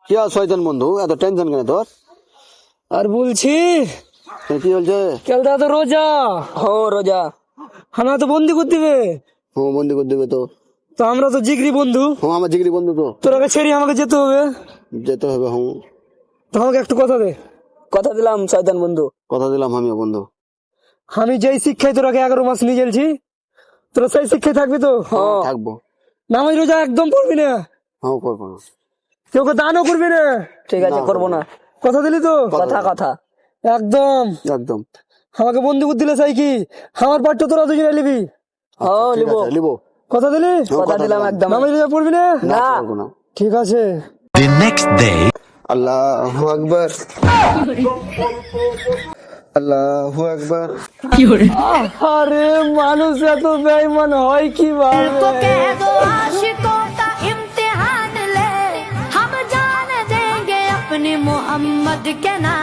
কি আর শয়তান বন্ধু, এত টেনশন কেন তোর? আর বলছি কি বলছে? কেলটা তো রোজা। রোজা হানা তো বন্দি করে দিবে। হ্যাঁ, বন্দি করে দেবে তো। তো আমরা তো জিগরি বন্ধু, হ্যাঁ, আমার জিগরি বন্ধু তো। তোরাকে ছেড়ে আমাকে যেতে হবে। যেতে হবে। হ্যাঁ, তো আমাকে একটু কথা দে। কথা দিলাম শয়তান বন্ধু। কথা দিলাম আমিও বন্ধু। আমি যেই শিক্ষায় তোরাকে 11 মাস নিয়ে গেছি, তোরা সেই শিক্ষায় থাকবি তো? থাকবো। নামাজ রোজা একদম পড়বি না, হ্যাঁ, করবো না। কেউ দানও করবি না। ঠিক আছে, না, করবো না। কথা দিলি তো? কথা কথা একদম। একদম। আমাকে বন্দি করে দিলে চাই কি আমার পাঠটা তোরা দুজনে নিবি? ঠিক আছে, লিবো। কথা দিলি? কথা দিলাম একদম। নামাজ রোজা পড়বি না? না, করবো না। ঠিক আছে। The next day. আল্লাহু আকবার, আল্লাহু আকবার। আরে মানুষ এত বেঈমান হয় কি को कह दो आशिकों का इम्तिहान ले, हम जान देंगे अपने मोहम्मद के नाम।